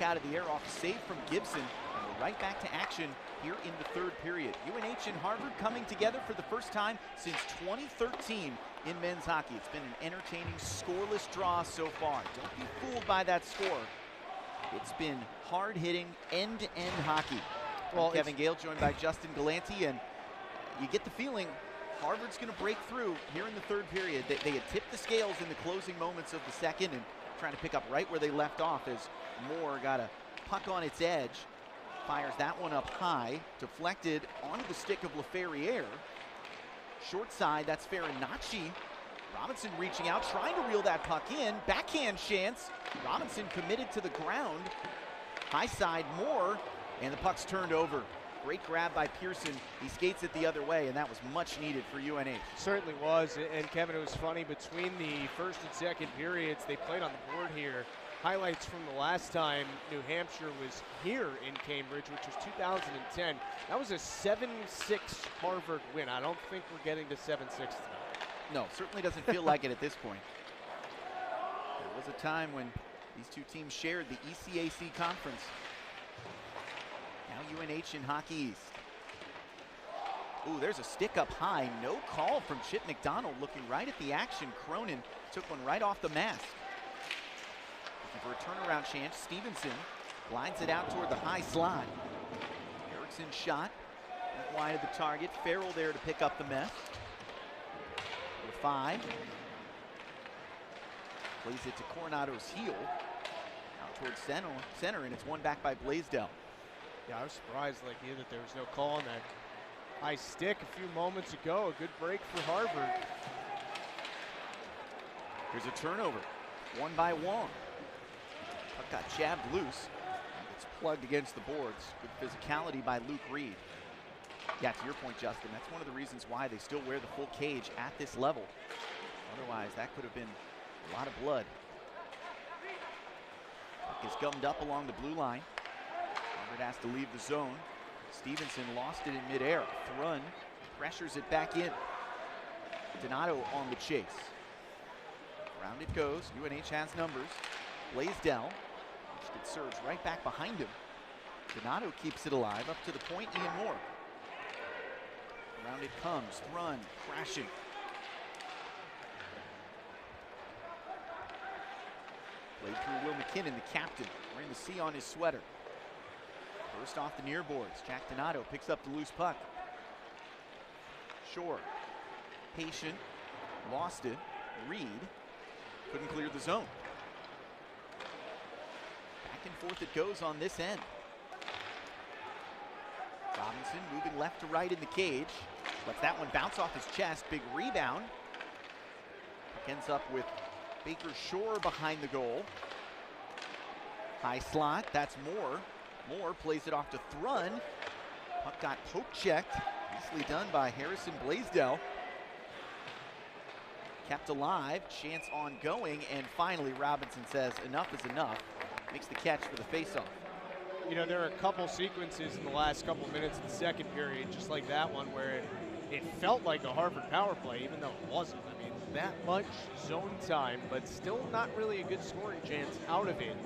out of the air off a save from Gibson. And we're right back to action here in the third period. UNH and Harvard coming together for the first time since 2013 in men's hockey. It's been an entertaining, scoreless draw so far. Don't be fooled by that score. It's been hard-hitting, end-to-end hockey. Well, Kevin Gale joined by Justin Galanti, and you get the feeling Harvard's going to break through here in the third period. They had tipped the scales in the closing moments of the second and trying to pick up right where they left off as Moore got a puck on its edge. Fires that one up high, deflected onto the stick of LaFerriere. Short side, that's Farinacci. Robinson reaching out, trying to reel that puck in. Backhand chance. Robinson committed to the ground. High side, Moore, and the puck's turned over. Great grab by Pearson. He skates it the other way, and that was much needed for UNH. Certainly was, and Kevin, it was funny, between the first and second periods, they played on the board here. Highlights from the last time New Hampshire was here in Cambridge, which was 2010. That was a 7-6 Harvard win. I don't think we're getting to 7-6 tonight. No, certainly doesn't feel like it at this point. There was a time when these two teams shared the ECAC conference. Now UNH in Hockey East. Ooh, there's a stick up high. No call from Chip McDonald, looking right at the action. Cronin took one right off the mask. Looking for a turnaround chance. Stevenson lines it out toward the high slot. Erickson shot wide of the target. Farrell there to pick up the mess. Number 5. Plays it to Coronado's heel. Out towards center, and it's won back by Blaisdell. Yeah, I was surprised like you that there was no call on that high stick a few moments ago. A good break for Harvard. Here's a turnover, won by Wong. Puck got jabbed loose. It's plugged against the boards. Good physicality by Luke Reed. Yeah, to your point, Justin, that's one of the reasons why they still wear the full cage at this level. Otherwise, that could have been a lot of blood. Puck is gummed up along the blue line. Harvard has to leave the zone. Stevenson lost it in midair. Thrun pressures it back in. Donato on the chase. Round it goes. UNH has numbers. Blaisdell, which could surge right back behind him. Donato keeps it alive up to the point. Ian Moore. Around it comes. Thrun crashing. Played through Will McKinnon, the captain, wearing the C on his sweater. First off the near boards. Jack Donato picks up the loose puck. Shore, patient, lost it. Reed couldn't clear the zone. Back and forth it goes on this end. Robinson moving left to right in the cage. Lets that one bounce off his chest. Big rebound. Puck ends up with Baker Shore behind the goal. High slot, that's Moore. Moore plays it off to Thrun. Puck got poke checked. Nicely done by Harrison Blaisdell. Kept alive, chance ongoing, and finally Robinson says enough is enough. Makes the catch for the faceoff. You know, there are a couple sequences in the last couple minutes of the second period, just like that one, where it felt like a Harvard power play, even though it wasn't. I mean, that much zone time, but still not really a good scoring chance out of it.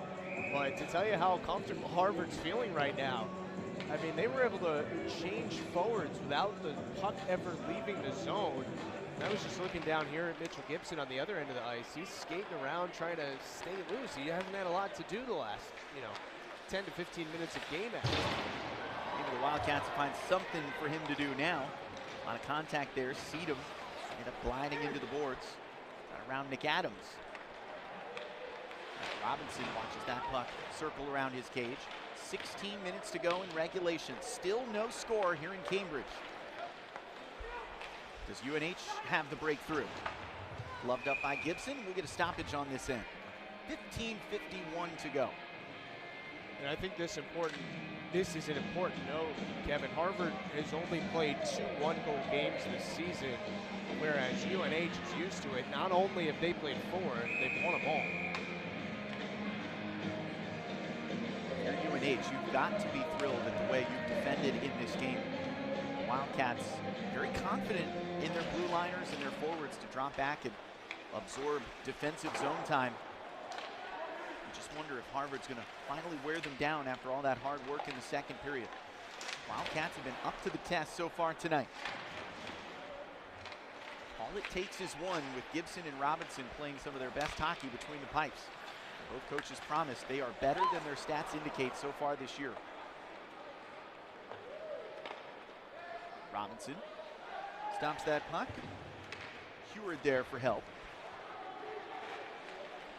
But to tell you how comfortable Harvard's feeling right now, I mean, they were able to change forwards without the puck ever leaving the zone. And I was just looking down here at Mitchell Gibson on the other end of the ice. He's skating around trying to stay loose. He hasn't had a lot to do the last, 10 to 15 minutes of game action. Maybe the Wildcats will find something for him to do now. A lot of contact there. Seedham ended up gliding into the boards. Got around Nick Adams. Robinson watches that puck circle around his cage. 16 minutes to go in regulation. Still no score here in Cambridge. Does UNH have the breakthrough? Gloved up by Gibson. We'll get a stoppage on this end. 15:51 to go. And I think this is an important note, Kevin. Harvard has only played 2 one-goal games this season, whereas UNH is used to it. Not only have they played 4, they've won them all. If you're UNH, you've got to be thrilled at the way you've defended in this game. The Wildcats very confident in their blue liners and their forwards to drop back and absorb defensive zone time. You just wonder if Harvard's going to finally wear them down after all that hard work in the second period. Wildcats have been up to the test so far tonight. All it takes is one, with Gibson and Robinson playing some of their best hockey between the pipes. Both coaches promise they are better than their stats indicate so far this year. Robinson stops that puck. Heward there for help.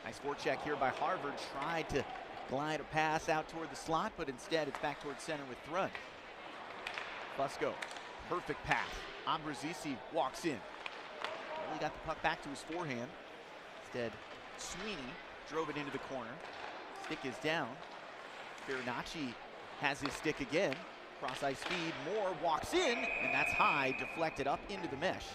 Nice forecheck here by Harvard. Tried to glide a pass out toward the slot, but instead it's back toward center with Thrun. Fusco, perfect pass. Ambrosisi walks in. Only got the puck back to his forehand. Instead, Sweeney drove it into the corner. Stick is down. Farinacci has his stick again. Cross-ice speed, Moore walks in, and that's high, deflected up into the mesh.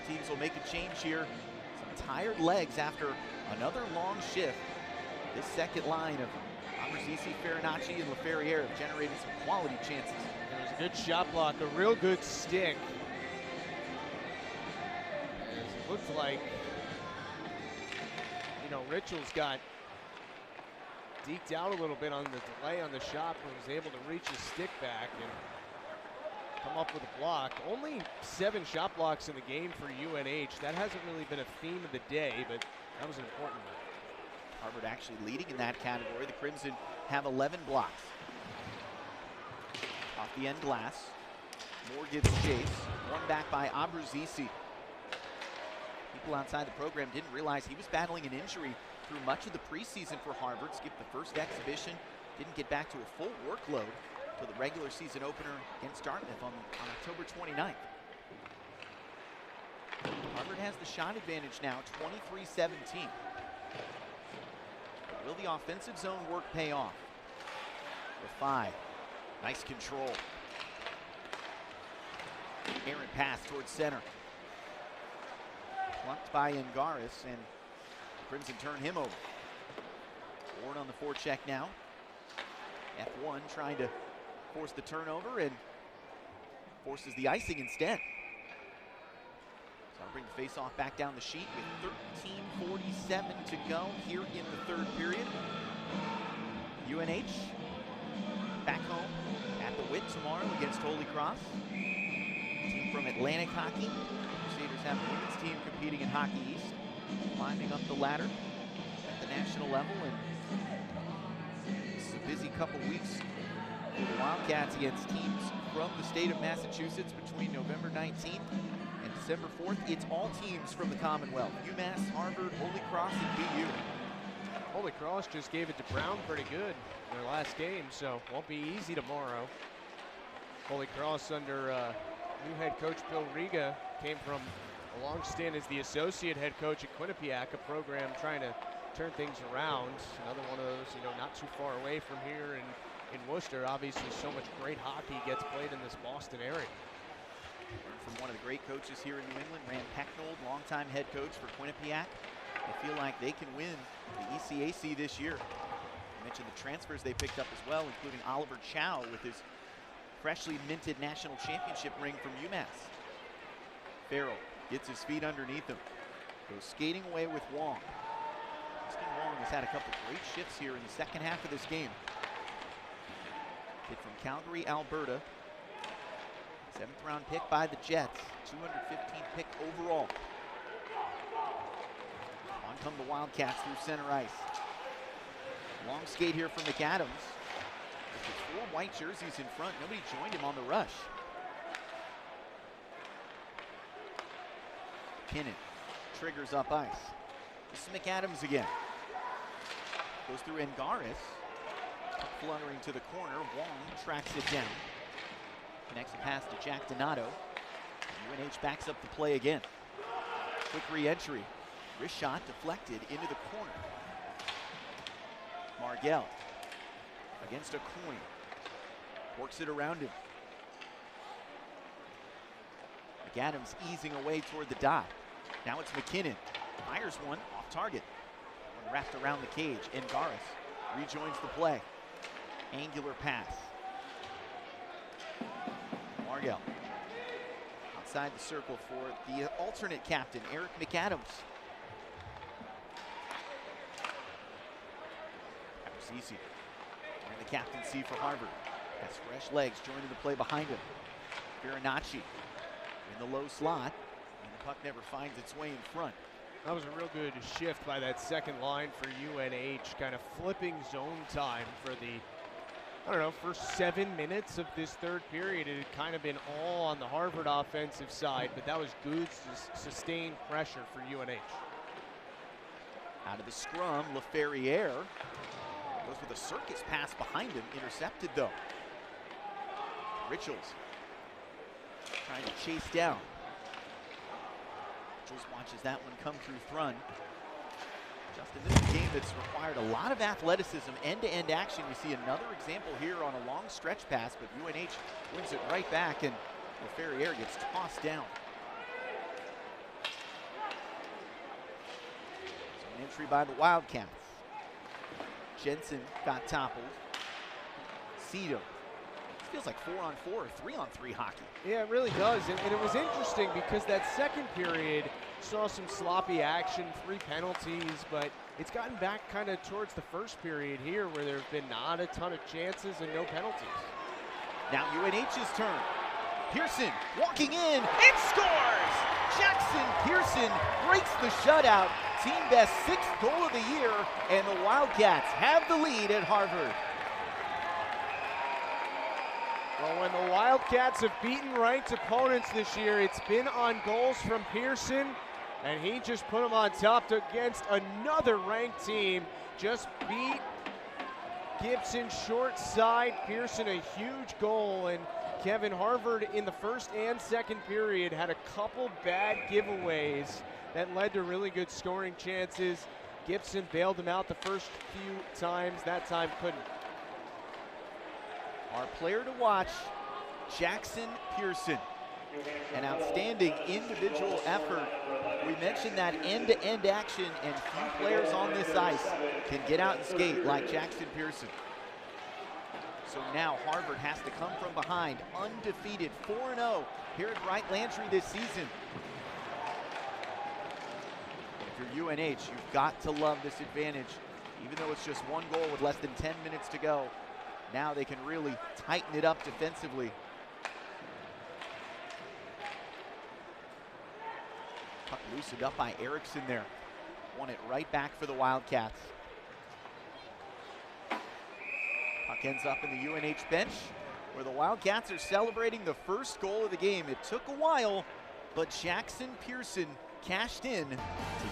Teams will make a change here. Some tired legs after another long shift. This second line of Ambrosisi, Farinacci, and LaFerriere have generated some quality chances. It was a good shot block, a real good stick. As it looked like, you know, Richel's got deked out a little bit on the delay on the shot, but was able to reach his stick back and come up with a block. Only 7 shot blocks in the game for UNH. That hasn't really been a theme of the day, but that was an important one. Harvard actually leading in that category. The Crimson have 11 blocks. Off the end glass. Moore gives chase. One back by Ambrosisi. People outside the program didn't realize he was battling an injury through much of the preseason for Harvard. Skipped the first exhibition. Didn't get back to a full workload for the regular season opener against Dartmouth on October 29th. Harvard has the shot advantage now, 23-17. Will the offensive zone work pay off? Rafai, nice control. Aaron pass towards center. Plucked by Angaris, and Crimson turn him over. Ward on the forecheck now. F1 trying to force the turnover and forces the icing instead. So I'll bring the face-off back down the sheet with 13:47 to go here in the third period. UNH back home at the Witt tomorrow against Holy Cross. Team from Atlantic Hockey. Crusaders have a women's team competing in Hockey East, climbing up the ladder at the national level, and this is a busy couple weeks for the Wildcats against teams from the state of Massachusetts between November 19th and December 4th. It's all teams from the Commonwealth: UMass, Harvard, Holy Cross, and BU. Holy Cross just gave it to Brown pretty good in their last game, so won't be easy tomorrow. Holy Cross under new head coach Bill Riga came from a long stint as the associate head coach at Quinnipiac, a program trying to turn things around. Another one of those, you know, not too far away from here in Worcester. Obviously, so much great hockey gets played in this Boston area. Learned from one of the great coaches here in New England, Rand Pecknold, longtime head coach for Quinnipiac. They feel like they can win the ECAC this year. I mentioned the transfers they picked up as well, including Oliver Chow with his freshly minted national championship ring from UMass. Farrell gets his feet underneath him. Goes skating away with Wong. Justin Wong has had a couple great shifts here in the second half of this game. Kid from Calgary, Alberta. 7th round pick by the Jets. 215th pick overall. On come the Wildcats through center ice. Long skate here from McAdams. With 4 white jerseys in front. Nobody joined him on the rush. Kinnan triggers up ice. This is McAdams again. Goes through Angaris. Fluttering to the corner. Wong tracks it down. Connects a pass to Jack Donato. UNH backs up the play again. Quick re-entry. Wrist shot deflected into the corner. Margell against a coin. Works it around him. McAdams easing away toward the dot. Now it's McKinnon. Fires one off target. One wrapped around the cage. Angaris rejoins the play. Angular pass. Margell inside the circle for the alternate captain, Eric McAdams. Easy. And the captaincy for Harvard. Has fresh legs joining the play behind him. Farinacci in the low slot, and the puck never finds its way in front. That was a real good shift by that second line for UNH, kind of flipping zone time for the, first 7 minutes of this third period. It had kind of been all on the Harvard offensive side, but that was good sustained pressure for UNH. Out of the scrum, LaFerriere goes with a circus pass behind him, intercepted though. Richels trying to chase down. Richels watches that one come through front. Justin, this is a game that's required a lot of athleticism, end-to-end action. We see another example here on a long stretch pass, but UNH wins it right back, and LaFerriere gets tossed down. So an entry by the Wildcats. Jensen got toppled. Cito. Feels like 4-on-4 or 3-on-3 hockey. Yeah, it really does. And it was interesting because that second period saw some sloppy action, 3 penalties, but it's gotten back kind of towards the first period here where there have been not a ton of chances and no penalties. Now UNH's turn. Pearson walking in and scores! Jackson Pearson breaks the shutout. Team best 6th goal of the year, and the Wildcats have the lead at Harvard. Well, when the Wildcats have beaten ranked opponents this year, it's been on goals from Pearson, and he just put them on top against another ranked team. Just beat Gibson short side. Pearson a huge goal, and Kevin, Harvard in the first and second period had a couple bad giveaways that led to really good scoring chances. Gibson bailed them out the first few times. That time couldn't. Our player to watch, Jackson Pearson. An outstanding individual effort. We mentioned that end-to-end action, and few players on this ice can get out and skate like Jackson Pearson. So now Harvard has to come from behind, undefeated, 4-0 here at Wright Landry this season. If you're UNH, you've got to love this advantage. Even though it's just 1 goal with less than 10 minutes to go, now they can really tighten it up defensively. Puck loosened up by Erickson there. Won it right back for the Wildcats. Puck ends up in the UNH bench, where the Wildcats are celebrating the first goal of the game. It took a while, but Jackson Pearson cashed in to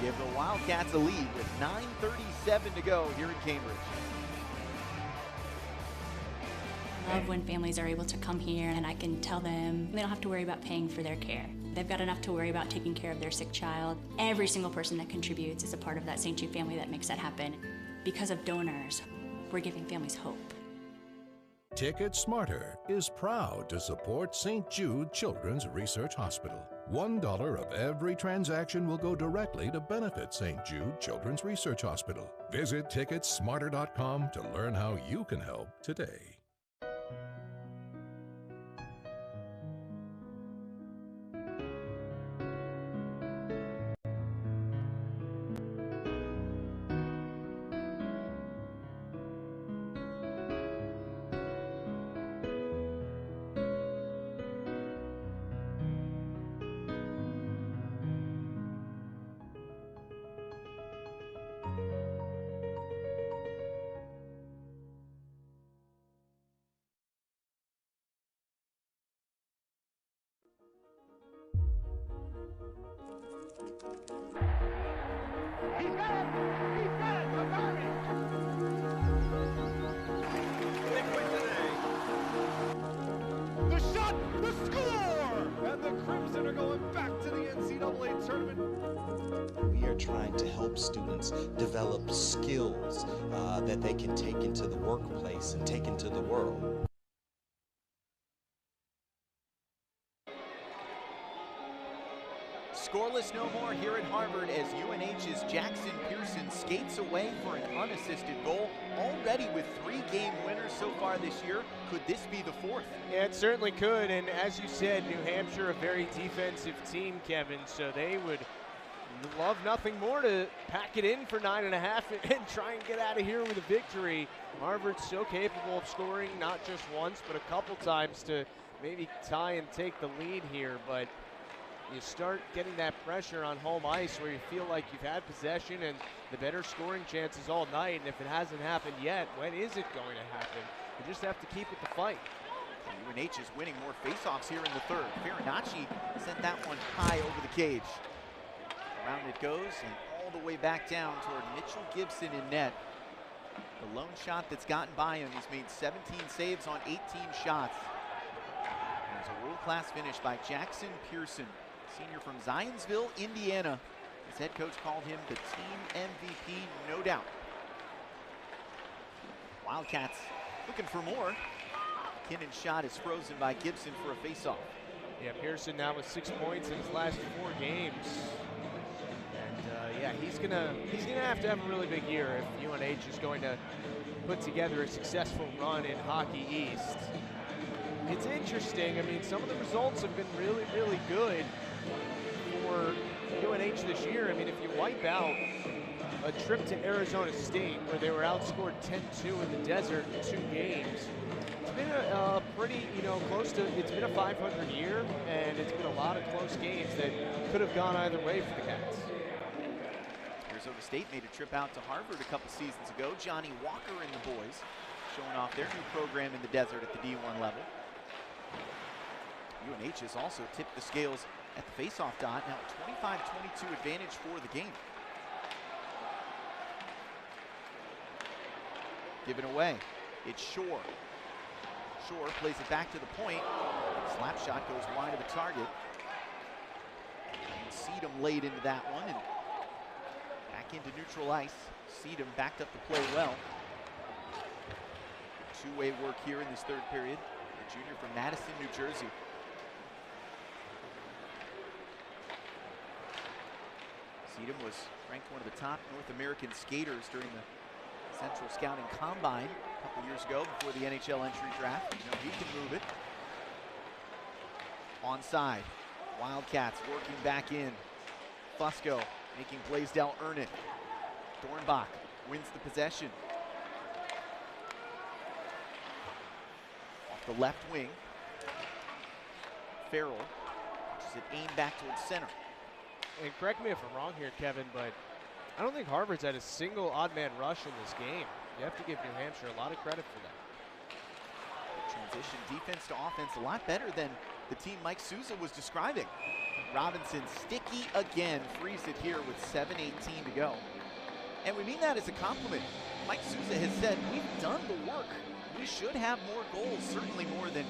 give the Wildcats a lead with 9:37 to go here in Cambridge. I love when families are able to come here and I can tell them they don't have to worry about paying for their care. They've got enough to worry about taking care of their sick child. Every single person that contributes is a part of that St. Jude family that makes that happen. Because of donors, we're giving families hope. Ticket Smarter is proud to support St. Jude Children's Research Hospital. $1 of every transaction will go directly to benefit St. Jude Children's Research Hospital. Visit ticketsmarter.com to learn how you can help today. The shot, the score! And the Crimson are going back to the NCAA tournament. We are trying to help students develop skills that they can take into the workplace and take into the world. Scoreless no more here at Harvard as UNH's Jackson Pearson skates away for an unassisted goal. Already with 3 game winners so far this year. Could this be the 4th? Yeah, it certainly could. And as you said, New Hampshire, a very defensive team, Kevin. So they would love nothing more to pack it in for 9.5 and try and get out of here with a victory. Harvard's so capable of scoring not just once, but a couple times to maybe tie and take the lead here. But you start getting that pressure on home ice where you feel like you've had possession and the better scoring chances all night. And if it hasn't happened yet, when is it going to happen? You just have to keep with the fight. UNH is winning more faceoffs here in the 3rd. Farinacci sent that one high over the cage. Around it goes and all the way back down toward Mitchell Gibson in net. The lone shot that's gotten by him. He's made 17 saves on 18 shots. And it's a world-class finish by Jackson Pearson, senior from Zionsville, Indiana. His head coach called him the team MVP, no doubt. Wildcats looking for more. McKinnon's shot is frozen by Gibson for a faceoff. Yeah, Pearson now with 6 points in his last 4 games. And yeah, he's gonna have to have a really big year if UNH is going to put together a successful run in Hockey East. It's interesting. I mean, some of the results have been really, really good for UNH this year. I mean, if you wipe out a trip to Arizona State where they were outscored 10-2 in the desert in 2 games, it's been a pretty, close to, it's been a 500 year, and it's been a lot of close games that could have gone either way for the Cats. Arizona State made a trip out to Harvard a couple seasons ago. Johnny Walker and the boys showing off their new program in the desert at the D1 level. UNH has also tipped the scales at the faceoff dot. Now a 25-22 advantage for the game. Given away. It's Shore. Shore plays it back to the point. Slap shot goes wide of the target. And Seedham laid into that one and back into neutral ice. Seedham backed up the play well. Two-way work here in this 3rd period. The junior from Madison, New Jersey. Seedham was ranked one of the top North American skaters during the Central Scouting Combine a couple years ago before the NHL entry draft. You know, he can move it. Onside. Wildcats working back in. Fusco making Blaisdell earn it. Dornbach wins the possession. Off the left wing. Farrell pushes it aimed back towards center. And correct me if I'm wrong here, Kevin, but I don't think Harvard's had a single odd man rush in this game. You have to give New Hampshire a lot of credit for that. Transition defense to offense a lot better than the team Mike Souza was describing. Robinson sticky again, frees it here with 7:18 to go. And we mean that as a compliment. Mike Souza has said, we've done the work. We should have more goals, certainly more than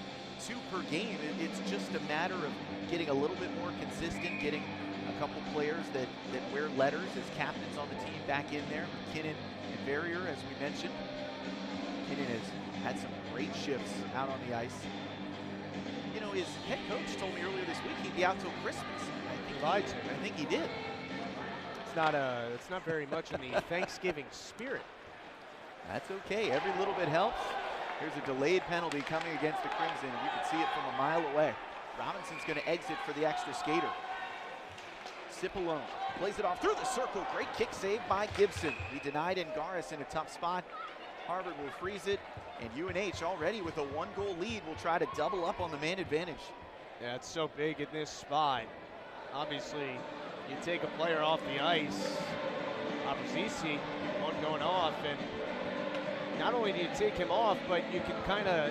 2 per game. It's just a matter of getting a little bit more consistent, getting a couple players that wear letters as captains on the team back in there. McKinnon and Verrier, as we mentioned. McKinnon has had some great shifts out on the ice. You know, his head coach told me earlier this week he'd be out till Christmas. I think he did. It's not very much in the Thanksgiving spirit. That's okay. Every little bit helps. Here's a delayed penalty coming against the Crimson. You can see it from a mile away. Robinson's going to exit for the extra skater. Cipollone plays it off through the circle. Great kick save by Gibson. He denied Angaris in a tough spot. Harvard will freeze it, and UNH already with a 1-goal lead will try to double up on the man advantage. Yeah, it's so big in this spot. Obviously, you take a player off the ice, Abruzzese, one going off, and not only do you take him off, but you can kind of,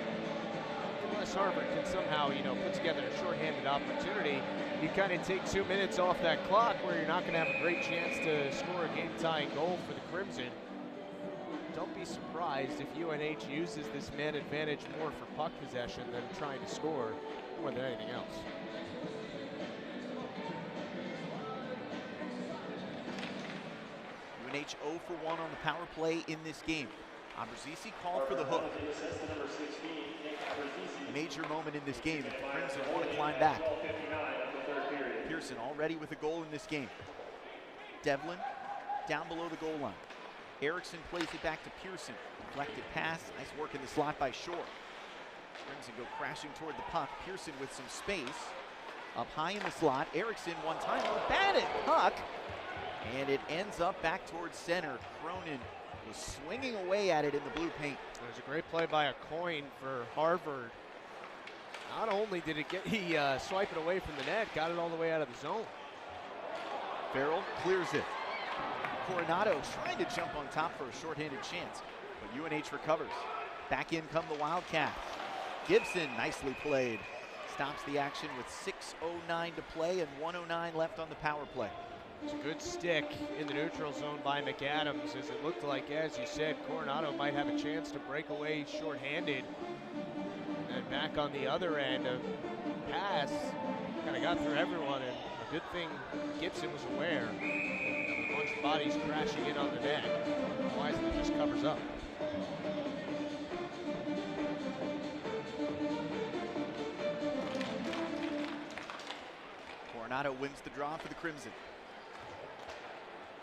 unless Harvard can somehow, put together a shorthanded opportunity, you kind of take 2 minutes off that clock where you're not going to have a great chance to score a game-tying goal for the Crimson. Don't be surprised if UNH uses this man advantage more for puck possession than trying to score more than anything else. UNH 0 for 1 on the power play in this game. Abruzzese called for the hook. A major moment in this game if the Crimson want to climb back. Pearson already with a goal in this game. Devlin down below the goal line. Erickson plays it back to Pearson. Deflected pass, nice work in the slot by Shore. Crimson go crashing toward the puck. Pearson with some space. Up high in the slot. Erickson one time, batted puck. And it ends up back towards center. Cronin was swinging away at it in the blue paint. It was a great play by a coin for Harvard. Not only did he swipe it away from the net, got it all the way out of the zone. Farrell clears it. Coronado trying to jump on top for a shorthanded chance, but UNH recovers. Back in come the Wildcats. Gibson nicely played. Stops the action with 6:09 to play and 1:09 left on the power play. It's a good stick in the neutral zone by McAdams, as it looked like, as you said, Coronado might have a chance to break away shorthanded. And back on the other end, a pass kind of got through everyone, and a good thing Gibson was aware of a bunch of bodies crashing in on the net. Otherwise, it just covers up. Coronado wins the draw for the Crimson.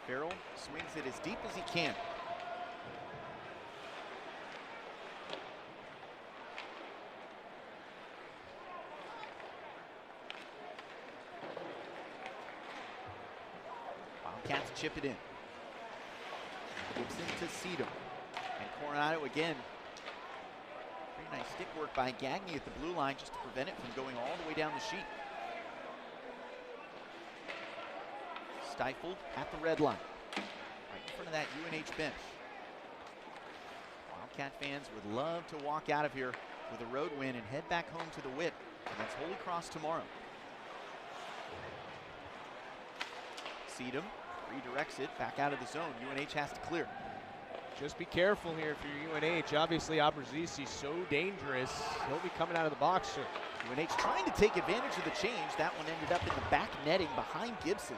Farrell swings it as deep as he can. Wildcats chip it in. Gibson to Sedum. And Coronado again. Pretty nice stick work by Gagne at the blue line just to prevent it from going all the way down the sheet. Stifled at the red line. Right in front of that UNH bench. Wildcat fans would love to walk out of here with a road win and head back home to the Whit. And that's Holy Cross tomorrow. Sedum redirects it back out of the zone. UNH has to clear. Just be careful here for your UNH. Obviously, Abruzzese so dangerous. He'll be coming out of the box soon. UNH trying to take advantage of the change. That one ended up in the back netting behind Gibson.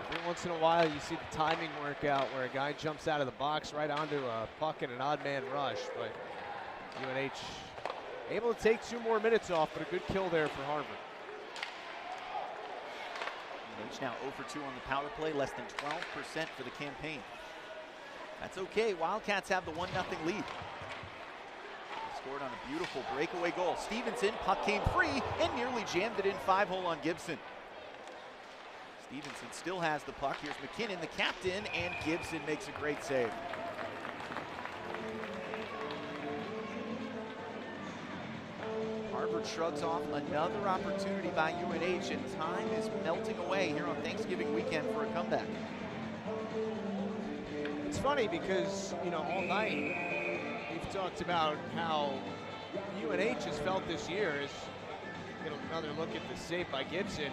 Every once in a while, you see the timing work out where a guy jumps out of the box right onto a puck in an odd man rush. But UNH able to take 2 more minutes off, but a good kill there for Harvard. UNH now 0 for 2 on the power play, less than 12% for the campaign. That's okay. Wildcats have the 1-0 lead. They scored on a beautiful breakaway goal. Stevenson, puck came free and nearly jammed it in 5-hole on Gibson. Stevenson still has the puck. Here's McKinnon, the captain, and Gibson makes a great save. Harvard shrugs off another opportunity by UNH, and time is melting away here on Thanksgiving weekend for a comeback. It's funny because, you know, all night we've talked about how UNH has felt this year, as get another look at the save by Gibson,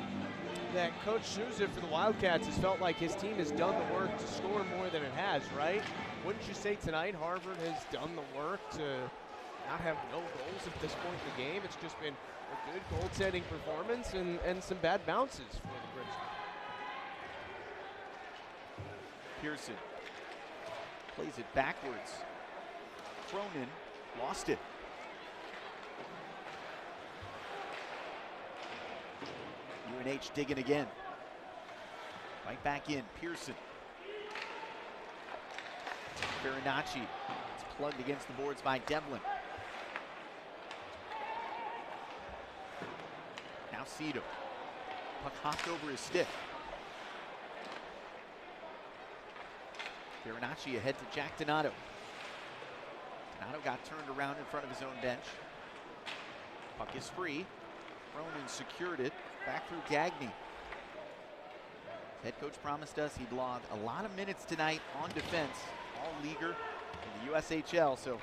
that Coach Souza for the Wildcats has felt like his team has done the work to score more than it has, right? Wouldn't you say tonight Harvard has done the work to not have no goals at this point in the game? It's just been a good goaltending performance and some bad bounces for the Crimson. Pearson plays it backwards. Cronin lost it. UNH digging again. Right back in, Pearson. Farinacci. It's plugged against the boards by Devlin. Now Sedum. Puck hopped over his stick. Farinacci ahead to Jack Donato. Donato got turned around in front of his own bench. Puck is free. Cronin secured it. Back through Gagne. Head coach promised us he'd log a lot of minutes tonight on defense, all leaguer in the USHL, so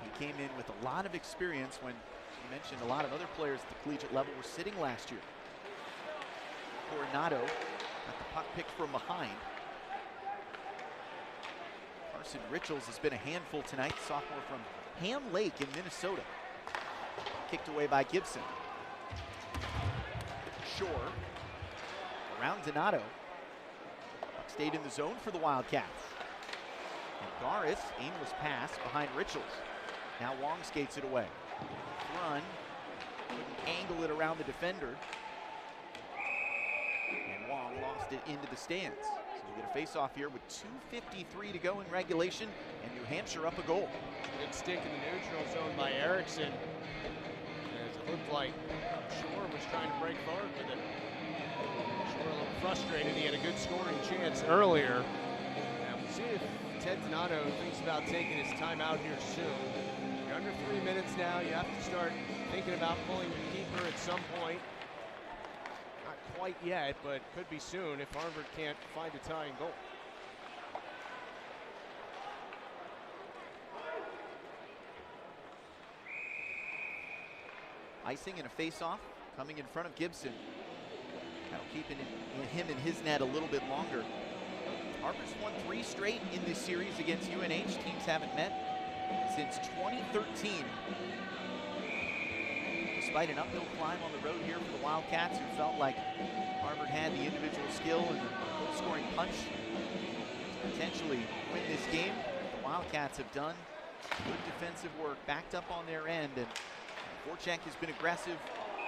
he came in with a lot of experience when you mentioned a lot of other players at the collegiate level were sitting last year. Coronado got the puck picked from behind. Carson Richels has been a handful tonight, sophomore from Ham Lake in Minnesota. Kicked away by Gibson. Shore around Donato. Puck stayed in the zone for the Wildcats. And Garis, aimless pass behind Richels. Now Wong skates it away. Run, couldn't angle it around the defender. bounced it into the stands. So we get a face-off here with 2:53 to go in regulation, and New Hampshire up a goal. Good stick in the neutral zone by Erickson. As it looked like Shore was trying to break forward with it. Shore a little frustrated. He had a good scoring chance earlier. And we'll see if Ted Donato thinks about taking his time out here soon. You're under 3 minutes now. You have to start thinking about pulling your keeper at some point. Not quite yet, but could be soon if Harvard can't find a tying goal. Icing and a face-off coming in front of Gibson. That'll keep him in his net a little bit longer. Harvard's won 3 straight in this series against UNH. Teams haven't met since 2013. Despite an uphill climb on the road here for the Wildcats, who felt like Harvard had the individual skill and the goal-scoring punch to potentially win this game, the Wildcats have done good defensive work, backed up on their end, and Voracek has been aggressive.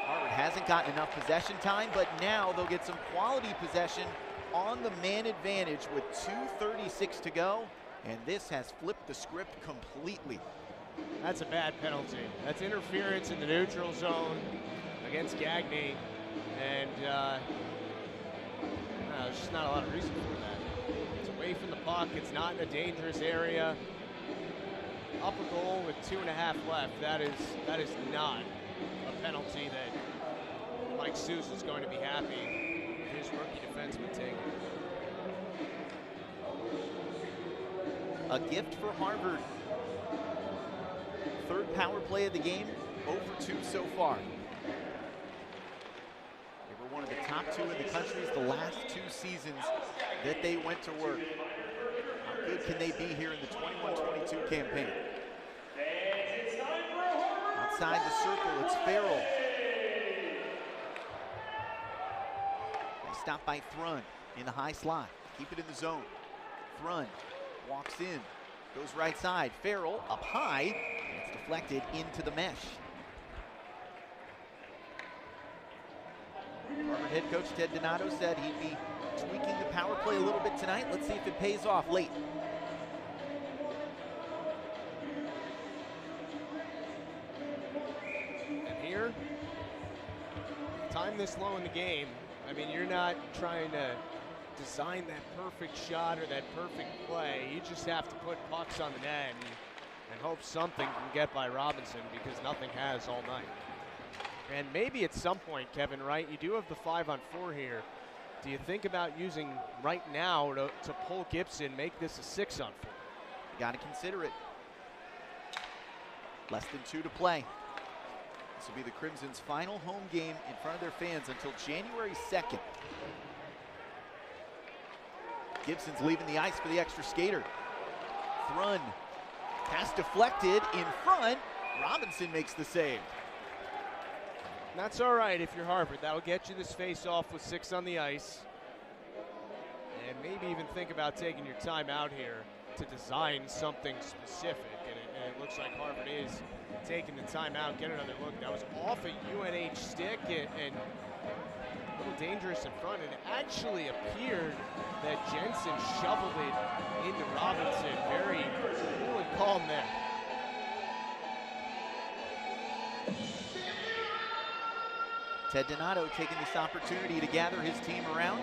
Harvard hasn't gotten enough possession time, but now they'll get some quality possession on the man advantage with 2:36 to go, and this has flipped the script completely. That's a bad penalty. That's interference in the neutral zone against Gagne, and there's just not a lot of reason for that. It's away from the puck. It's not in a dangerous area. Up a goal with 2.5 left. That is not a penalty that Mike Seuss is going to be happy with his rookie defenseman taking. A gift for Harvard. Third power play of the game, 0 for 2 so far. They were one of the top 2 in the country the last 2 seasons that they went to work. How good can they be here in the 21-22 campaign? Outside the circle, it's Farrell. They stop by Thrun in the high slot. Keep it in the zone. Thrun walks in, goes right side. Farrell up high, and it's deflected into the mesh. Harvard head coach Ted Donato said he'd be tweaking the power play a little bit tonight. Let's see if it pays off late. And here, time this low in the game, I mean, you're not trying to design that perfect shot or that perfect play. You just have to put pucks on the net and hope something can get by Robinson, because nothing has all night. And maybe at some point, Kevin, right, you do have the 5-on-4 here. Do you think about using right now to pull Gibson, make this a 6-on-4? Got to consider it. Less than 2 to play. This will be the Crimson's final home game in front of their fans until January 2nd. Gibson's leaving the ice for the extra skater. Thrun, pass deflected in front. Robinson makes the save. That's all right if you're Harvard. That'll get you this face-off with 6 on the ice. And maybe even think about taking your time out here to design something specific. And it looks like Harvard is taking the time out. Get another look. That was off a UNH stick and a little dangerous in front. And it actually appeared that Jensen shoveled it into Robinson. Very cool and calm there. Ted Donato taking this opportunity to gather his team around.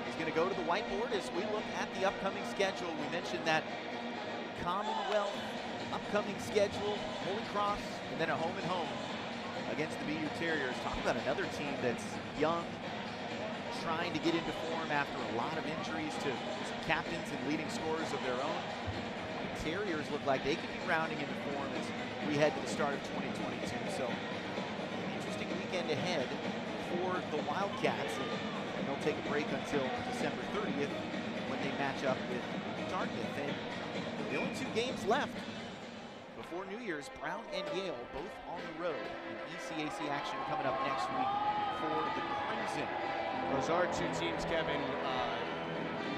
He's going to go to the whiteboard as we look at the upcoming schedule. We mentioned that Commonwealth upcoming schedule, Holy Cross, and then a home and home against the BU Terriers. Talk about another team that's young, trying to get into form after a lot of injuries to some captains and leading scorers of their own. The Terriers look like they could be rounding into form as we head to the start of 2022. So an interesting weekend ahead for the Wildcats, and they'll take a break until December 30th when they match up with Dartmouth. And the only 2 games left before New Year's, Brown and Yale both on the road. And ECAC action coming up next week for the Crimson. Those are 2 teams, Kevin,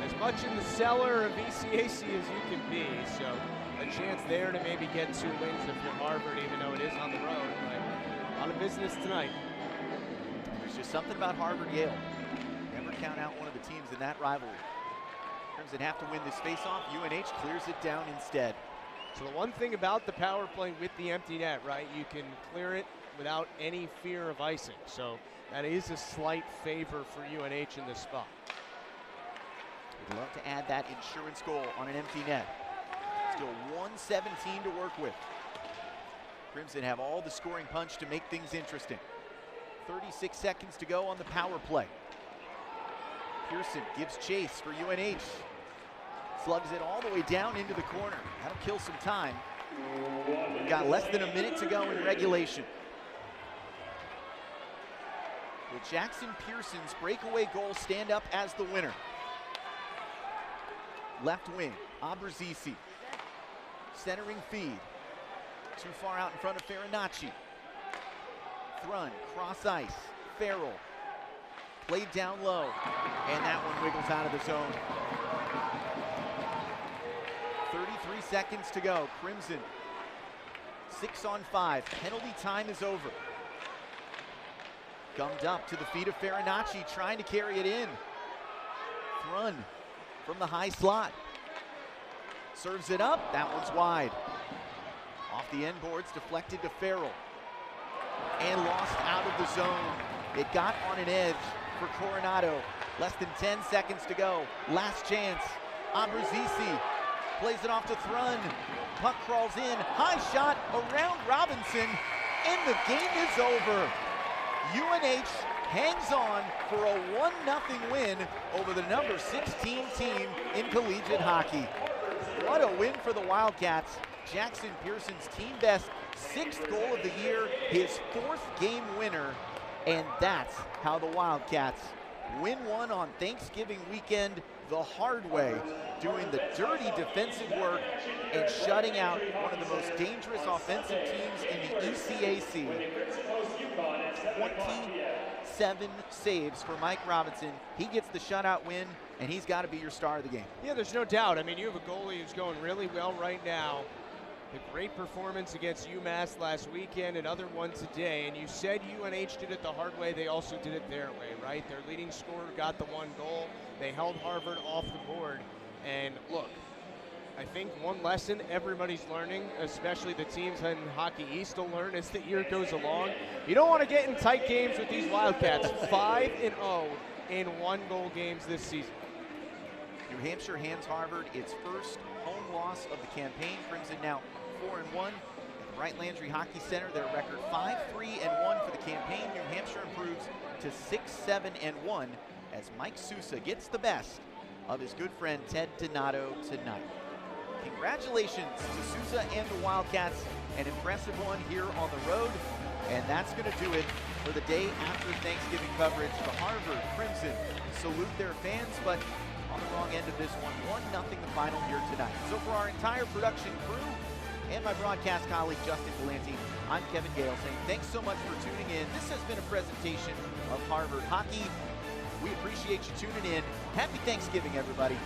as much in the cellar of ECAC as you can be. So a chance there to maybe get 2 wins if you're Harvard, even though it is on the road. But a lot of business tonight. There's just something about Harvard-Yale. Never count out one of the teams in that rivalry. Crimson have to win this faceoff. UNH clears it down instead. So the one thing about the power play with the empty net, right, you can clear it without any fear of icing. So that is a slight favor for UNH in this spot. We'd love to add that insurance goal on an empty net. Still 117 to work with. Crimson have all the scoring punch to make things interesting. 36 seconds to go on the power play. Pearson gives chase for UNH. Slugs it all the way down into the corner. That'll kill some time. We've got less than a minute to go in regulation. Will Jackson Pearson's breakaway goal stand up as the winner? Left wing, Abruzzese. Centering feed. Too far out in front of Farinacci. Thrun, cross ice, Farrell. Played down low, and that one wiggles out of the zone. 33 seconds to go. Crimson, 6 on 5. Penalty time is over. Gummed up to the feet of Farinacci, trying to carry it in. Thrun from the high slot. Serves it up, that one's wide. Off the end boards, deflected to Farrell. And lost out of the zone. It got on an edge for Coronado. Less than 10 seconds to go. Last chance. Abruzzese plays it off to Thrun. Puck crawls in. High shot around Robinson. And the game is over. UNH hangs on for a 1-0 win over the number 16 team in collegiate hockey. What a win for the Wildcats. Jackson Pearson's team best 6th goal of the year, his 4th game winner, and that's how the Wildcats win one on Thanksgiving weekend the hard way, doing the dirty defensive work and shutting out one of the most dangerous offensive teams in the ECAC. 27 saves for Mike Robinson. He gets the shutout win, and he's got to be your star of the game. Yeah, there's no doubt. I mean, you have a goalie who's going really well right now. The great performance against UMass last weekend, another one today, and you said UNH did it the hard way. They also did it their way, right? Their leading scorer got the 1 goal. They held Harvard off the board. And look, I think one lesson everybody's learning, especially the teams in Hockey East will learn as the year goes along. You don't want to get in tight games with these Wildcats. 5-0 in 1-goal games this season. New Hampshire hands Harvard its first home loss of the campaign. Crimson now 4-1 at the Wright Landry Hockey Center. Their record 5-3-1 for the campaign. New Hampshire improves to 6-7-1 as Mike Sousa gets the best of his good friend Ted Donato tonight. Congratulations to Sousa and the Wildcats. An impressive one here on the road. And that's going to do it for the day after Thanksgiving coverage. The Harvard Crimson salute their fans, but on the wrong end of this one, 1-0 the final here tonight. So for our entire production crew and my broadcast colleague Justin Galante, I'm Kevin Gale saying thanks so much for tuning in. This has been a presentation of Harvard Hockey. We appreciate you tuning in. Happy Thanksgiving, everybody.